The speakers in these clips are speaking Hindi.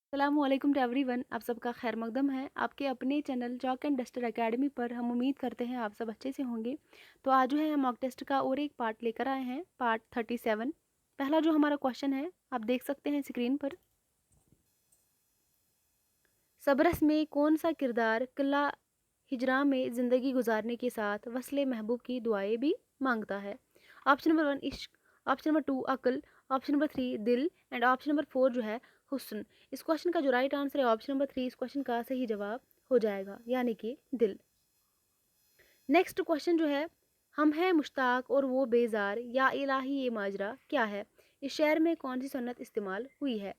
अस्सलामुअलैकुम टू एवरीवन। आप सबका खैर मकदम है आपके अपने channel chalk and duster academy पर। हम उम्मीद करते हैं आप सब अच्छे से होंगे। तो आज जो है हम मॉक टेस्ट का और एक पार्ट लेकर आए हैं, पार्ट 37। पहला जो हमारा क्वेश्चन है आप देख सकते हैं स्क्रीन पर। सबरस में कौन सा किरदार किला हिजरा में ज़िंदगी गुजारने के साथ वस्ले महबूब की दुआएं भी मांगता है? ऑप्शन नंबर 1 इश्क, ऑप्शन नंबर 2 अक्ल, ऑप्शन नंबर 3 दिल एंड ऑप्शन नंबर 4 जो है हुस्न। इस क्वेश्चन का जो राइट आंसर है ऑप्शन नंबर 3 इस क्वेश्चन का सही जवाब हो जाएगा, यानी कि दिल। नेक्स्ट क्वेश्चन जो है, हम हैं मुश्ताक और वो बेजार या इलाही ये माजरा क्या है? इस शेर में कौन सी सन्नत इस्तेमाल हुई है?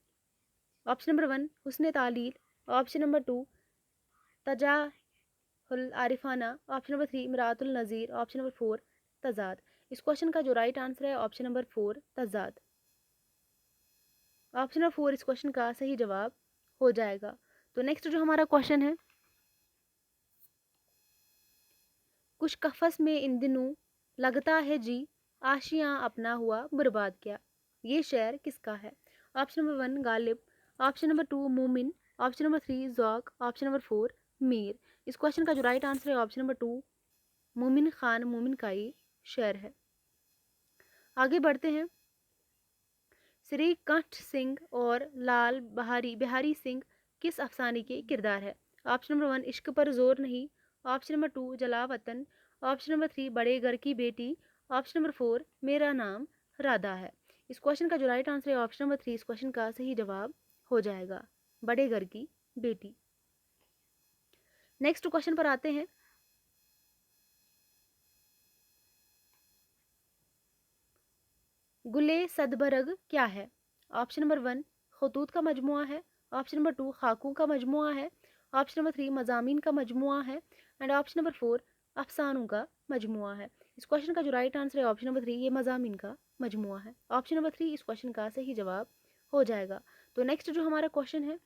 ऑप्शन नंबर 1 हुस्न तालील, ऑप्शन नंबर 2 तजाहुल आरिफाना, ऑप्शन नंबर 3 मिरातुल नज़ीर, ऑप्शन नंबर 4 तजाद। इस क्वेश्चन का जो राइट आंसर है ऑप्शन नंबर 4 तजाद। ऑप्शन नंबर 4 इस क्वेश्चन का सही जवाब हो जाएगा। तो नेक्स्ट जो हमारा क्वेश्चन है, कुछ कफस में इन दिनों लगता है जी, आशियां अपना हुआ बर्बाद क्या। ये शेर किसका है? Option number 1 Ghalib, option number 2 Momin, option number 3 Zauq, option number 4 Mir. इस क्वेश्चन का जो राइट आंसर है ऑप्शन नंबर 2 मोमिन खान मोमिन का ये शेर है। आगे बढ़ते हैं। श्री कंठ सिंह और लाल बिहारी सिंह किस अफसाने के किरदार है? ऑप्शन नंबर 1 इश्क पर जोर नहीं, ऑप्शन नंबर 2 जलावतन, ऑप्शन नंबर 3 बड़े घर की बेटी, ऑप्शन नंबर 4 मेरा नाम राधा है। इस क्वेश्चन का जो राइट आंसर है ऑप्शन नंबर 3 इस क्वेश्चन का सही जवाब हो जाएगा, बड़े घर की बेटी। नेक्स्ट क्वेश्चन पर आते हैं। गुले सदबरग क्या है? ऑप्शन नंबर 1 खतूत का मजमुआ है, ऑप्शन नंबर 2 खाकों का मजमुआ है, ऑप्शन नंबर 3 मजामीन का मजमुआ है एंड ऑप्शन नंबर 4 अफसानों का मजमुआ है। इस क्वेश्चन का जो राइट आंसर है ऑप्शन नंबर 3 ये मजामीन का मजमुआ है। ऑप्शन नंबर 3 इस क्वेश्चन का सही जवाब हो जाएगा। तो नेक्स्ट जो हमारा क्वेश्चन है,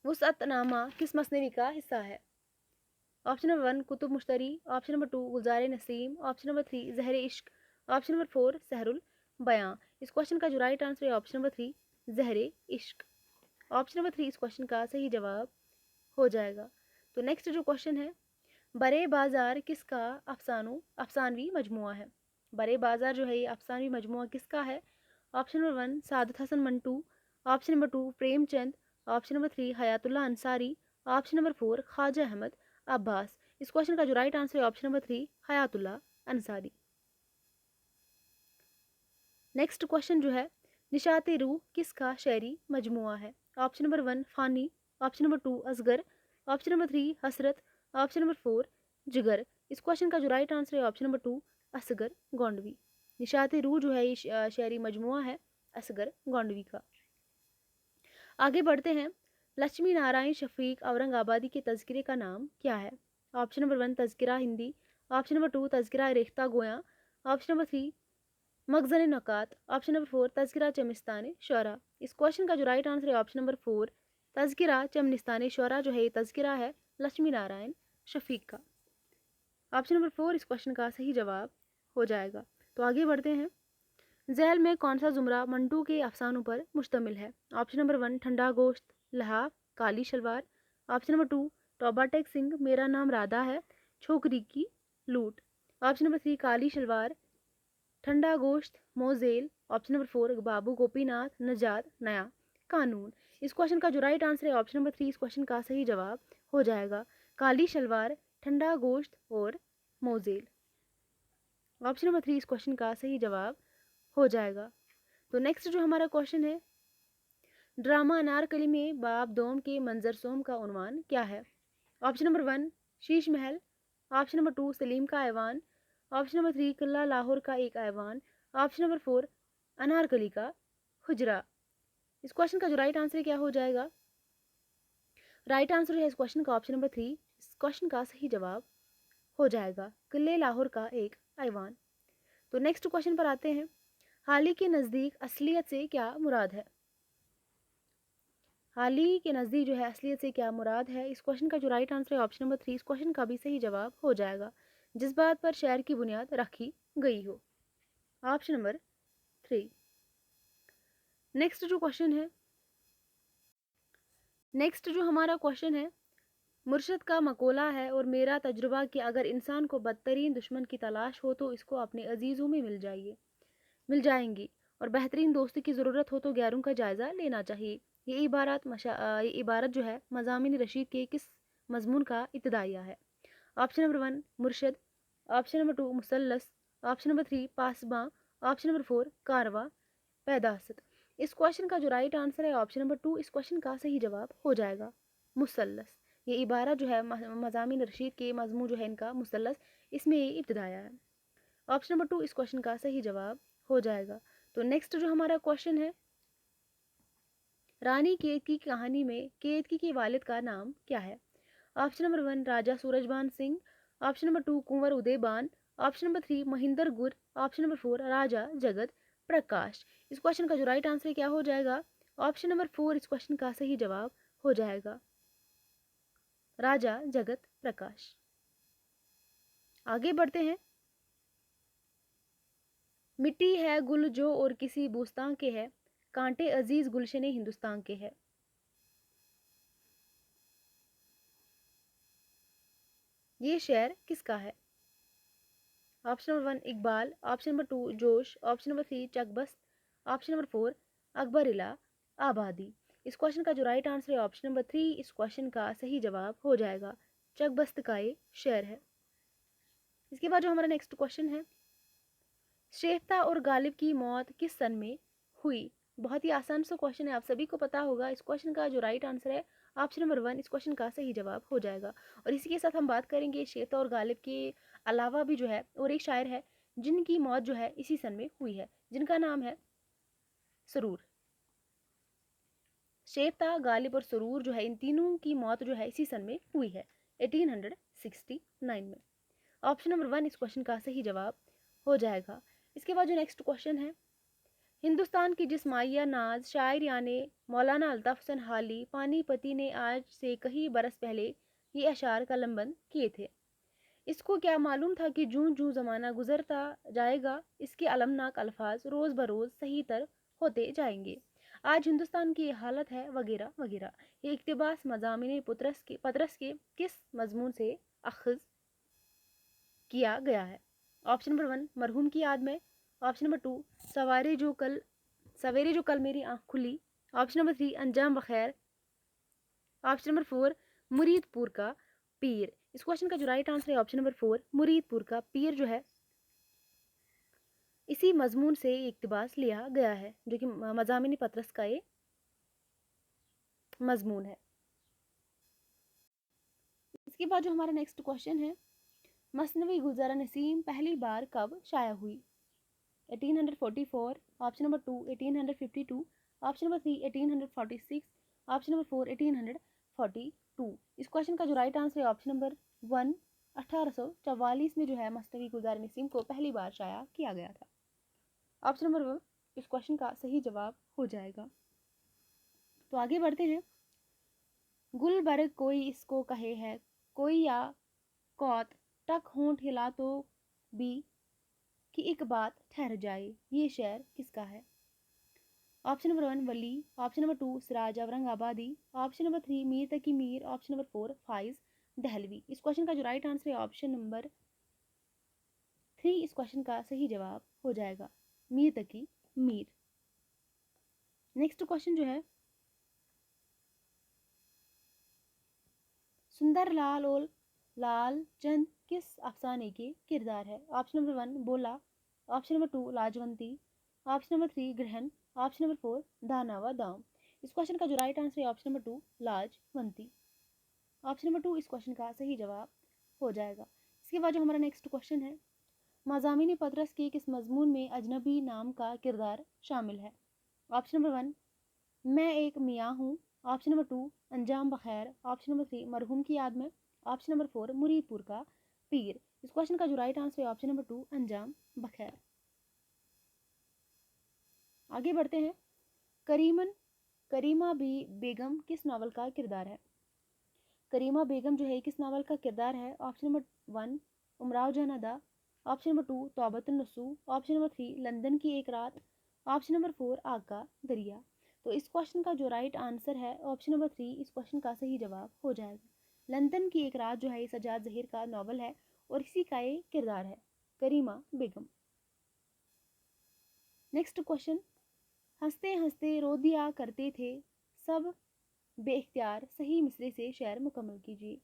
वुसअतनामा किस मसनवी का हिस्सा है? Option number 1 Qutub Mushtari, option number 2 Gulzar Nasim, option number 3 Zahr इश्क, ऑप्शन नंबर 4 सहरुल बयां। इस क्वेश्चन का जो राइट आंसर है ऑप्शन नंबर 3 जहर इश्क। ऑप्शन नंबर 3 इस क्वेश्चन का सही जवाब हो जाएगा। तो नेक्स्ट जो क्वेश्चन है, बरे बाजार किसका अफसानवी मजमुआ है? बरे बाजार जो है ये अफसानवी मजमुआ किसका है? Option number 1 Saadat Hasan Manto, option number 2 Premchand, option number 3 Hayatullah Ansari, option number 4 Khwaja Ahmad Abbas. इस क्वेश्चन का जो राइट आंसर है option number 3 Hayatullah Ansari. Next question जो है, निशात रूह किसका शेरी मजमुआ है? Option number 1 Fani, option number 2 Asghar, option number 3 Hasrat, option number 4 जिगर। इस क्वेश्चन का जो राइट आंसर है ऑप्शन नंबर 2 असगर गोंडवी। निशात रूह जो है ये शेरी मजमुआ है असगर गोंडवी का। आगे बढ़ते हैं। लक्ष्मी नारायण शफीक औरंगाबादी के तज़किरे का नाम क्या है? Option number 1 Tazkira Hindi, option number 2 Tazkira Rekhta Goya, option number 3 Makhzan Nikat, option number 4 Tazkira Chamanistan Shaura. इस क्वेश्चन का जो राइट आंसर है ऑप्शन नंबर 4 तज़किरा चमनिस्तान शौरा जो है ये तज़किरा है लक्ष्मी नारायण शफीक का। ऑप्शन नंबर 4 इस क्वेश्चन का सही जवाब हो जाएगा। तो आगे बढ़ते हैं। झैल में कौन सा जुमरा मंटू के अफसानों पर मुश्तमिल है? Option number 1 Thanda Gosht, Lihaaf, Kali Shalwar, option number 2 Toba Tek Singh, Mera Naam Radha है, छोकरी की लूट, ऑप्शन नंबर 3 काली शलवार, ठंडा गोश्त, मोजेल, ऑप्शन नंबर 4 बाबू गोपीनाथ, नजात नया कानून। इस क्वेश्चन का जो राइट आंसर है ऑप्शन नंबर 3 इस क्वेश्चन का सही जवाब हो जाएगा, काली शलवार, ठंडा गोश्त और मोजेल। ऑप्शन नंबर 3 इस क्वेश्चन का सही जवाब हो जाएगा। तो नेक्स्ट जो हमारा क्वेश्चन है, ड्रामा अनारकली में बाब दोम के मंजर सोम का उन्वान क्या है? Option number 1 Sheesh Mahal, option number 2 Salim का ऐवान, ऑप्शन नंबर 3 किला लाहौर का एक ऐवान, ऑप्शन नंबर 4 अनारकली का हुजरा। इस क्वेश्चन का जो राइट आंसर क्या हो जाएगा? राइट आंसर है इस क्वेश्चन का ऑप्शन नंबर 3, इस क्वेश्चन का सही जवाब हो जाएगा, किले लाहौर का एक ऐवान। तो नेक्स्ट क्वेश्चन पर आते हैं। हाल ही के नज़दीक असलियत से क्या मुराद है? हाल ही के नज़दीक जो है असलियत से क्या मुराद है? इस क्वेश्चन का जो राइट आंसर है ऑप्शन नंबर 3 इस क्वेश्चन का भी सही जवाब हो जाएगा, जिस बात पर शहर की बुनियाद रखी गई हो, ऑप्शन नंबर 3। नेक्स्ट जो क्वेश्चन है, नेक्स्ट जो हमारा क्वेश्चन है, मुर्शद का मकोला है और मेरा तजुर्बा कि अगर इंसान को बदतरीन दुश्मन की तलाश हो तो इसको अपने अजीज़ों में मिल जाएंगी, और बेहतरीन दोस्ती की ज़रूरत हो तो गैरों का जायज़ा लेना चाहिए। ये इबारत जो है मज़ामिन रशीद के किस मजमून का इब्तिदाइया है? ऑप्शन नंबर 1 मुर्शद, ऑप्शन नंबर 2 मुसल्लस, ऑप्शन नंबर 3 पासबा, ऑप्शन नंबर 4 कारवा पैदासत। इस क्वेश्चन का जो राइट आंसर है ऑप्शन नंबर 2, इस क्वेश्चन का सही जवाब हो जाएगा मुसल्लस। ये इबारा जो है मज़ामिन रशीद के मजमून जो है इनका मुसल्लस, इसमें ये इब्तिदाया है। ऑप्शन नंबर 2 इस क्वेश्चन का सही जवाब हो जाएगा। तो नेक्स्ट जो हमारा क्वेश्चन है, रानी केतकी की कहानी में केतकी के वालिद का नाम क्या है? ऑप्शन नंबर 1 राजा सूरजबान सिंह, ऑप्शन नंबर 2 कुंवर उदयबान, ऑप्शन नंबर 3 महिंदर गुर, ऑप्शन नंबर 4 राजा जगत प्रकाश। इस क्वेश्चन का जो राइट आंसर क्या हो जाएगा? ऑप्शन नंबर 4 इस क्वेश्चन का सही जवाब हो जाएगा राजा जगत प्रकाश। आगे बढ़ते हैं। मिट्टी है गुल जो और किसी बूस्तां के है, कांटे अजीज गुलशने हिंदुस्तान के है। ये शेर किसका है? Option number 1 Iqbal, option number 2 जोश, option number 3 Chakbast, option number 4 अकबरिला आबादी। इस क्वेश्चन का जो राइट आंसर है ऑप्शन नंबर 3, इस क्वेश्चन का सही जवाब हो जाएगा चकबस्त का ये शेर है। इसके बाद जो हमारा नेक्स्ट क्वेश्चन है, शेफ्ता और गालिब की मौत किस सन में हुई? बहुत ही आसान सा क्वेश्चन है, आप सभी को पता होगा। इस क्वेश्चन का जो राइट आंसर है ऑप्शन नंबर 1, इस क्वेश्चन का सही जवाब हो जाएगा। और इसी के साथ हम बात करेंगे शेफ्ता और गालिब के अलावा भी जो है और एक शायर है जिनकी मौत जो है इसी सन में हुई है, जिनका नाम है सरूर। शेफ्ता, गालिब और सरूर जो है इन तीनों की मौत जो है इसी सन में हुई है 1869 में। ऑप्शन नंबर 1 इस क्वेश्चन का सही जवाब हो जाएगा। इसके बाद जो नेक्स्ट क्वेश्चन है, हिंदुस्तान की जिस माहिया नाज शायर यानी मौलाना अल्ताफ हुसैन हाली पानीपति ने आज से कई बरस पहले ये अशार कलमबंद किए थे, इसको क्या मालूम था कि जूं जूं ज़माना गुजरता जाएगा इसके अलमनाक अल्फाज रोज़ बरोज़ सही तर होते जाएंगे, आज हिंदुस्तान की हालत है वगैरह वगैरह। ये इक्तबास मज़ामिन पतरस के किस मजमून से अखज़ किया गया है? ऑप्शन नंबर 1 मरहूम की याद में, ऑप्शन नंबर 2 सवेरे जो कल मेरी आँख खुली, ऑप्शन नंबर 3 अंजाम बखैर, ऑप्शन नंबर 4 मुरीदपुर का पीर। इस क्वेश्चन का जो राइट आंसर है ऑप्शन नंबर 4 मुरीदपुर का पीर जो है इसी मजमून से इक्तबास लिया गया है, जो कि मज़ामिन पतरस का ये मजमून है। इसके बाद जो हमारा नेक्स्ट क्वेश्चन है, मसनवी गुलज़ारा नसीम पहली बार कब शाया हुई? 1844, option number 2 1852, option number 3 1846, option number 4 1842। इस क्वेश्चन का जो राइट आंसर है ऑप्शन नंबर 1 1844 में जो है मसनवी गुलज़ार नसीम को पहली बार शाया किया गया था। ऑप्शन नंबर 1 इस क्वेश्चन का सही जवाब हो जाएगा। तो आगे बढ़ते हैं। गुलबर्ग कोई इसको कहे है, कोई या कौत टक होंठ हिला तो भी कि एक बात ठहर जाए, ये शेर किसका है? Option number 1 Wali, option number 2 Siraj Aurangabadi, option number 3 Mir Taqi Mir, option number 4 Faiz Dehlavi. इस क्वेश्चन का जो राइट आंसर है ऑप्शन नंबर 3, इस क्वेश्चन का सही जवाब हो जाएगा मीर तकी मीर। नेक्स्ट क्वेश्चन जो है, सुंदर लाल और लाल चंद किस अफसाने के किरदार है? ऑप्शन नंबर 1 बोला, ऑप्शन नंबर 2 लाजवंती, ऑप्शन नंबर 3 ग्रहण, ऑप्शन नंबर 4 दाना व दाम। इस क्वेश्चन का जो राइट आंसर है ऑप्शन नंबर 2 लाजवंती। ऑप्शन नंबर 2 इस क्वेश्चन का सही जवाब हो जाएगा। इसके बाद जो हमारा नेक्स्ट क्वेश्चन है, मज़ामिन पतरस के किस मजमून में अजनबी नाम का किरदार शामिल है? ऑप्शन नंबर 1 मैं एक मियाँ हूँ, ऑप्शन नंबर 2 अंजाम बखैर, ऑप्शन नंबर 3 मरहूम की याद में, ऑप्शन नंबर 4 मुरीदपुर का पीर। इस क्वेश्चन का जो राइट आंसर है ऑप्शन नंबर 2 अंजाम बखैर। आगे बढ़ते हैं। करीमा भी बेगम किस नावल का किरदार है? करीमा बेगम जो है किस नावल का किरदार है? Option number 1 Umrao Jaan Ada, option number 2 Taubatun Nasuh, option number 3 London की एक रात, ऑप्शन नंबर 4 आग का दरिया। तो इस क्वेश्चन का जो राइट आंसर है ऑप्शन नंबर 3 इस क्वेश्चन का सही जवाब हो जाएगा। लंदन की एक रात जो है ये सजाद जहीर का नॉवल है और इसी का ये किरदार है करीमा बेगम। नेक्स्ट क्वेश्चन, हंसते हंसते रो दिया करते थे सब बेइख्तियार सही मिसरे से शेर मुकम्मल कीजिए।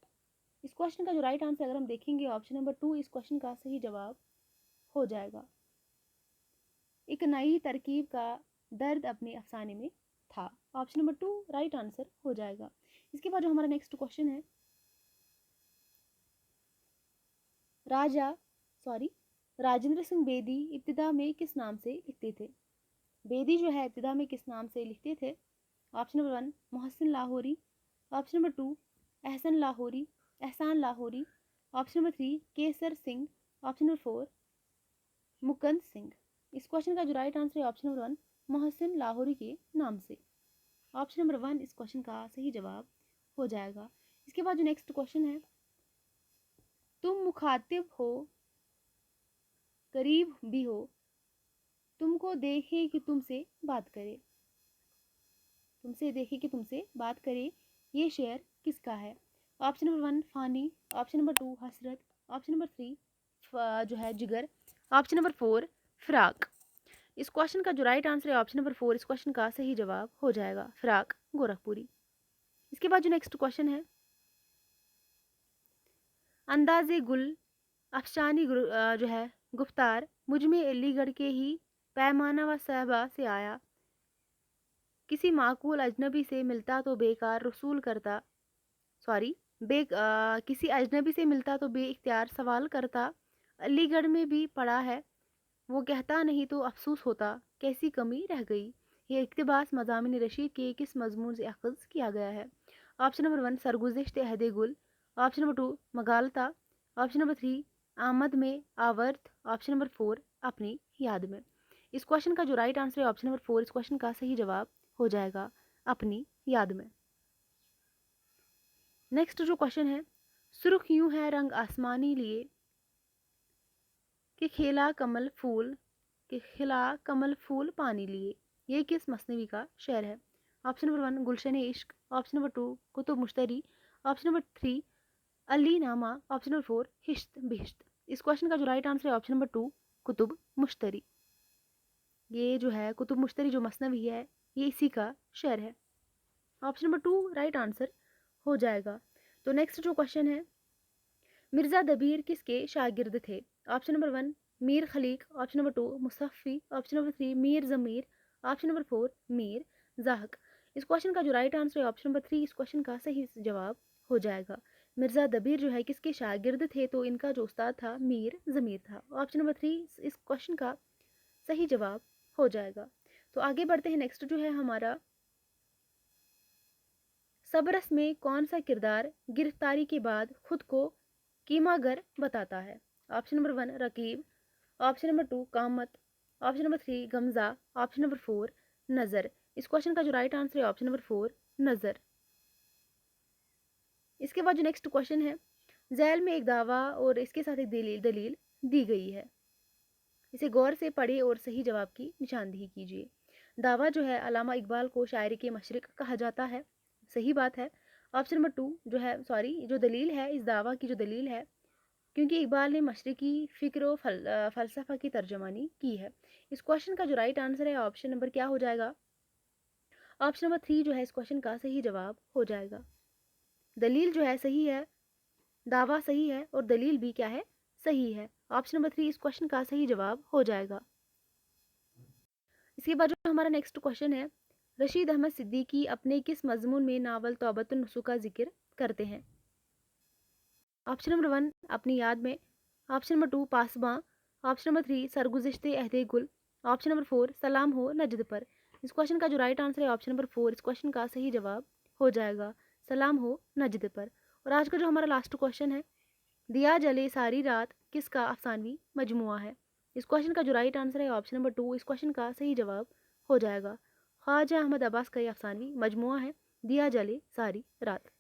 इस क्वेश्चन का जो राइट आंसर अगर हम देखेंगे ऑप्शन नंबर 2 इस क्वेश्चन का सही जवाब हो जाएगा। एक नई तरकीब का दर्द अपने अफसाने में था। ऑप्शन नंबर 2 राइट आंसर हो जाएगा। इसके बाद जो हमारा नेक्स्ट क्वेश्चन है, राजेंद्र सिंह बेदी इब्तिदा में किस नाम से लिखते थे? बेदी जो है इब्तिदा में किस नाम से लिखते थे? Option number 1 Mohsin Lahori, option number 2 एहसान Lahori, option number 3 Kesar Singh, option number 4 Mukund Singh. इस क्वेश्चन का जो राइट आंसर है ऑप्शन नंबर 1 मोहसिन लाहौरी के नाम से। ऑप्शन नंबर 1 इस क्वेश्चन का सही जवाब हो जाएगा। इसके बाद जो नेक्स्ट क्वेश्चन है, तुम मुखातिब हो करीब भी हो तुमको देखे कि तुमसे बात करे, तुमसे देखे कि तुमसे बात करे, ये शेर किसका है? Option number 1 Fani, option number 2 हसरत, ऑप्शन नंबर 3 जो है जिगर, ऑप्शन नंबर 4 फिराक। इस क्वेश्चन का जो राइट आंसर है ऑप्शन नंबर 4 इस क्वेश्चन का सही जवाब हो जाएगा फिराक गोरखपुरी। इसके बाद जो नेक्स्ट क्वेश्चन है, अंदाजे गुल अफशानी जो है गुफ्तार मुझ में अलीगढ़ के ही पैमाना व सहबा से आया, किसी माकूल अजनबी से मिलता तो बेकार रसूल करता किसी अजनबी से मिलता तो बेइख्तियार सवाल करता, अलीगढ़ में भी पढ़ा है वो कहता नहीं तो अफसोस होता कैसी कमी रह गई। ये इक़्तिबास मज़ामिन रशीद के किस मज़मून से अख़ज़ किया गया है? ऑप्शन नंबर 1 सरगुज़िश्त अहद गुल, ऑप्शन नंबर 2 मगालता, ऑप्शन नंबर 3 आमद में आवर्त, ऑप्शन नंबर 4 अपनी याद में। इस क्वेश्चन का जो राइट आंसर है ऑप्शन नंबर 4 इस क्वेश्चन का सही जवाब हो जाएगा अपनी याद में। नेक्स्ट जो क्वेश्चन है, सुर्ख यूं है रंग आसमानी लिए कि खिला कमल फूल पानी लिए, ये किस मसनवी का शेर है? Option number 1 Gulshan Ishq, option number 2 Qutub Mushtari, option number 3 Ali Nama, option number 4 हिश्त बिहिश्त। इस क्वेश्चन का जो राइट आंसर है ऑप्शन नंबर 2 कुतुब मुश्तरी। ये जो है कुतुब मुश्तरी जो मसनवी है ये इसी का शेर है। ऑप्शन नंबर 2 राइट आंसर हो जाएगा। तो नेक्स्ट जो क्वेश्चन है, मिर्ज़ा दबीर किसके शागिर्द थे? Option number 1 Mir Khaliq, option number 2 Mushafi, option number 3 Mir Zamir, option number 4 Mir Zahak. इस क्वेश्चन का जो राइट आंसर है ऑप्शन नंबर 3 इस क्वेश्चन का सही जवाब हो जाएगा। मिर्ज़ा दबीर जो है किसके शागिर्द थे? तो इनका जो उस्ताद था मीर ज़मीर था। ऑप्शन नंबर 3 इस क्वेश्चन का सही जवाब हो जाएगा। तो आगे बढ़ते हैं। नेक्स्ट जो है हमारा, सबरस में कौन सा किरदार गिरफ्तारी के बाद खुद को कीमागर बताता है? ऑप्शन नंबर 1 रकीब, ऑप्शन नंबर 2 कामत, ऑप्शन नंबर 3 गमजा, ऑप्शन नंबर 4 नज़र। इस क्वेश्चन का जो राइट आंसर है ऑप्शन नंबर 4 नज़र। इसके बाद जो नेक्स्ट क्वेश्चन है, झैल में एक दावा और इसके साथ एक दलील दी गई है, इसे गौर से पढ़े और सही जवाब की निशानदेही कीजिए। दावा जो है अलामा इकबाल को शायरी के मशरिक कहा जाता है, सही बात है। ऑप्शन नंबर 2 जो है जो दलील है, इस दावा की जो दलील है क्योंकि इकबाल ने मशरिकी फ़िक्र व फ़लसफ़ा की तर्जमानी की है। इस क्वेश्चन का जो राइट आंसर है ऑप्शन नंबर क्या हो जाएगा? ऑप्शन नंबर 3 जो है इस क्वेश्चन का सही जवाब हो जाएगा। दलील जो है सही है, दावा सही है और दलील भी क्या है? सही है। ऑप्शन नंबर 3 इस क्वेश्चन का सही जवाब हो जाएगा। इसके बाद जो हमारा नेक्स्ट क्वेश्चन है, रशीद अहमद सिद्दीकी अपने किस मजमून में नावल तौबतुन नसूह का जिक्र करते हैं? ऑप्शन नंबर 1 अपनी याद में, ऑप्शन नंबर 2 पासबां, ऑप्शन नंबर 3 सरगुज़िश्ते अहदे गुल, ऑप्शन नंबर 4 सलाम हो नजद पर। इस क्वेश्चन का जो राइट आंसर है ऑप्शन नंबर 4 इस क्वेश्चन का सही जवाब हो जाएगा सलाम हो नजद पर। और आज का जो हमारा लास्ट क्वेश्चन है, दिया जले सारी रात किसका अफसानवी मजमुआ है? इस क्वेश्चन का जो राइट आंसर है ऑप्शन नंबर 2 इस क्वेश्चन का सही जवाब हो जाएगा ख्वाजा अहमद अब्बास का ये अफसानवी मजमुआ है दिया जले सारी रात।